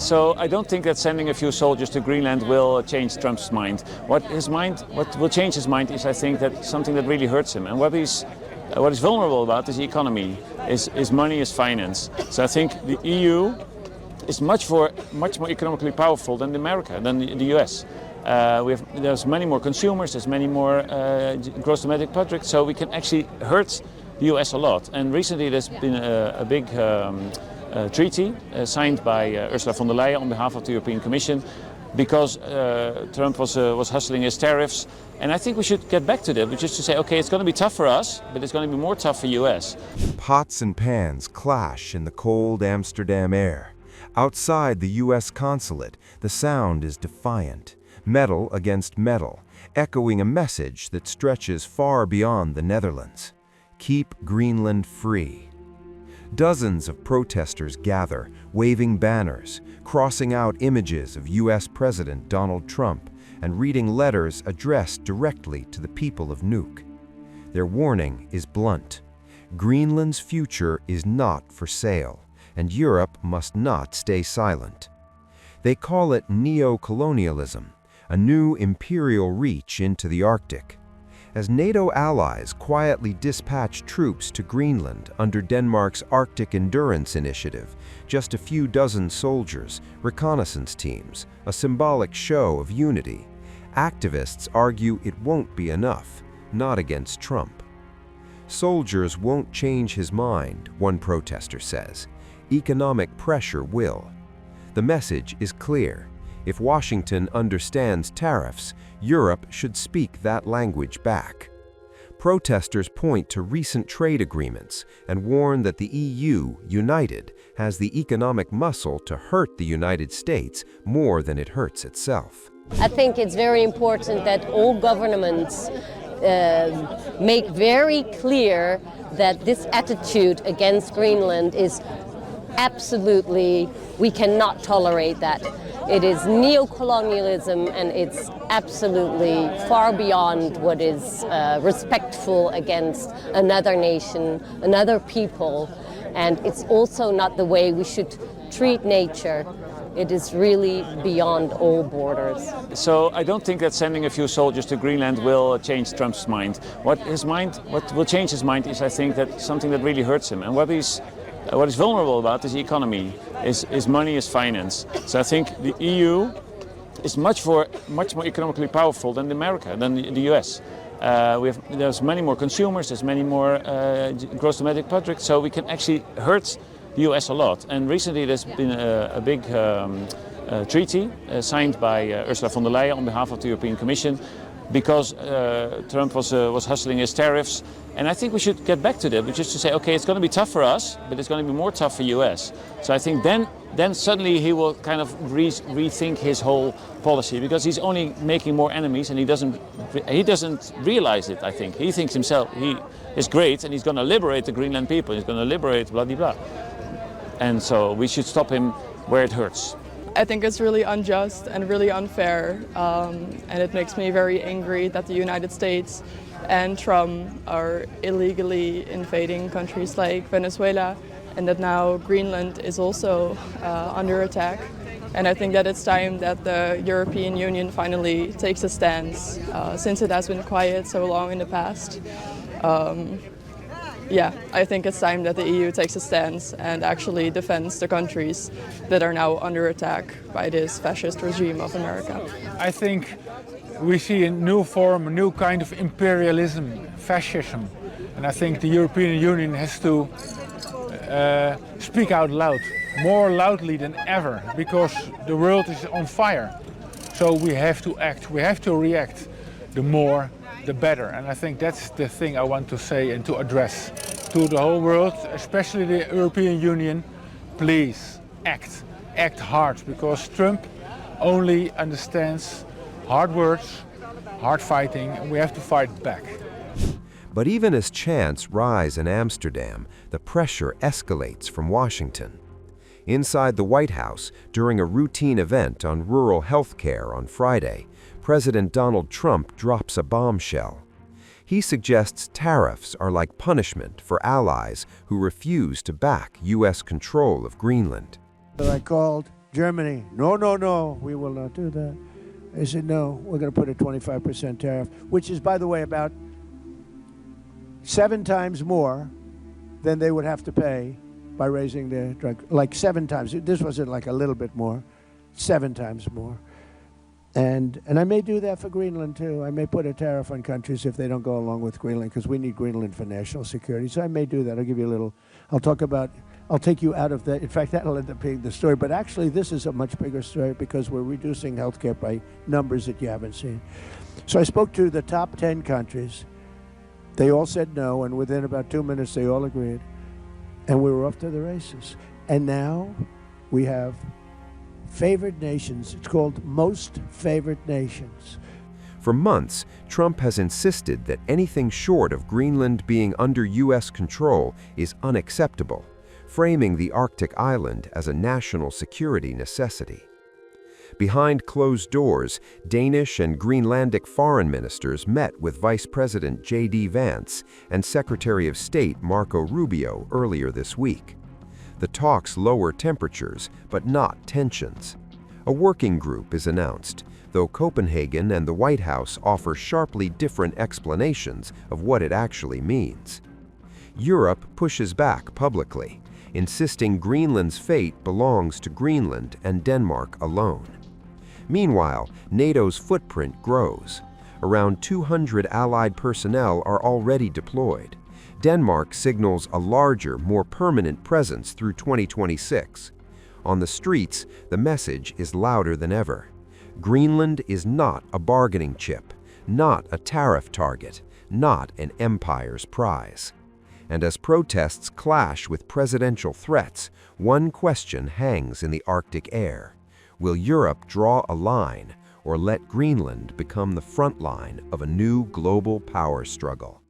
So I don't think that sending a few soldiers to Greenland will change Trump's mind. What will change his mind is, I think, that something that really hurts him. And what he's vulnerable about is the economy, is money, is finance. So I think the EU is much more economically powerful than America, than the US. There's many more consumers, there's many more gross domestic product, so we can actually hurt the US a lot. And recently there's been a big treaty signed by Ursula von der Leyen on behalf of the European Commission, because Trump was hustling his tariffs. And I think we should get back to that, which is to say, okay, it's going to be tough for us, but it's going to be more tough for US. Pots and pans clash in the cold Amsterdam air. Outside the US consulate, the sound is defiant, metal against metal, echoing a message that stretches far beyond the Netherlands. Keep Greenland free. Dozens of protesters gather, waving banners, crossing out images of US President Donald Trump, and reading letters addressed directly to the people of Nuuk. Their warning is blunt. Greenland's future is not for sale, and Europe must not stay silent. They call it neo-colonialism, a new imperial reach into the Arctic. As NATO allies quietly dispatch troops to Greenland under Denmark's Arctic Endurance Initiative, just a few dozen soldiers, reconnaissance teams, a symbolic show of unity, activists argue it won't be enough, not against Trump. Soldiers won't change his mind, one protester says. Economic pressure will. The message is clear. If Washington understands tariffs, Europe should speak that language back. Protesters point to recent trade agreements and warn that the EU, united, has the economic muscle to hurt the United States more than it hurts itself. I think it's very important that all governments make very clear that this attitude against Greenland is absolutely, we cannot tolerate that. It is neo-colonialism, and it's absolutely far beyond what is respectful against another nation, another people, and it's also not the way we should treat nature. It is really beyond all borders. So I don't think that sending a few soldiers to Greenland will change Trump's mind. What will change his mind is, I think, that something that really hurts him. And what he's vulnerable about is the economy, is money, is finance. So I think the EU is much more economically powerful than America, than the US. There's many more consumers, there's many more gross domestic product, so we can actually hurt the US a lot. And recently there's been a big treaty signed by Ursula von der Leyen on behalf of the European Commission, because Trump was hustling his tariffs. And I think we should get back to that, which is to say, okay, it's going to be tough for us, but it's going to be more tough for US. So I think then suddenly he will kind of rethink his whole policy, because he's only making more enemies, and he doesn't realize it, I think. He thinks himself he is great, and he's going to liberate the Greenland people, he's going to liberate blah, blah, blah. And so we should stop him where it hurts. I think it's really unjust and really unfair, and it makes me very angry that the United States and Trump are illegally invading countries like Venezuela, and that now Greenland is also under attack. And I think that it's time that the European Union finally takes a stance, since it has been quiet so long in the past. Yeah, I think it's time that the EU takes a stance and actually defends the countries that are now under attack by this fascist regime of America. I think we see a new form, a new kind of imperialism, fascism. And I think the European Union has to speak out loud, more loudly than ever, because the world is on fire. So we have to act, we have to react. The more, the better. And I think that's the thing I want to say and to address to the whole world, especially the European Union. Please act hard, because Trump only understands hard words, hard fighting, and we have to fight back. But even as chants rise in Amsterdam, the pressure escalates from Washington. Inside the White House, during a routine event on rural health care on Friday, President Donald Trump drops a bombshell. He suggests tariffs are like punishment for allies who refuse to back U.S. control of Greenland. I called Germany, no, no, no, we will not do that. They said, no, we're going to put a 25% tariff, which is, by the way, about 7 times more than they would have to pay by raising their drug, like 7 times. This wasn't like a little bit more, 7 times more. And I may do that for Greenland too. I may put a tariff on countries if they don't go along with Greenland, because we need Greenland for national security. So I may do that. I'll give you a little, I'll take you out of that. In fact, that'll end up being the story. But actually, this is a much bigger story because we're reducing healthcare by numbers that you haven't seen. So I spoke to the top 10 countries. They all said no, and within about 2 minutes, they all agreed. And we were off to the races. And now we have favored nations. It's called most favored nations. For months, Trump has insisted that anything short of Greenland being under U.S. control is unacceptable, framing the Arctic island as a national security necessity. Behind closed doors, Danish and Greenlandic foreign ministers met with Vice President J.D. Vance and Secretary of State Marco Rubio earlier this week. The talks lower temperatures, but not tensions. A working group is announced, though Copenhagen and the White House offer sharply different explanations of what it actually means. Europe pushes back publicly, insisting Greenland's fate belongs to Greenland and Denmark alone. Meanwhile, NATO's footprint grows. Around 200 Allied personnel are already deployed. Denmark signals a larger, more permanent presence through 2026. On the streets, the message is louder than ever. Greenland is not a bargaining chip, not a tariff target, not an empire's prize. And as protests clash with presidential threats, one question hangs in the Arctic air. Will Europe draw a line or let Greenland become the front line of a new global power struggle?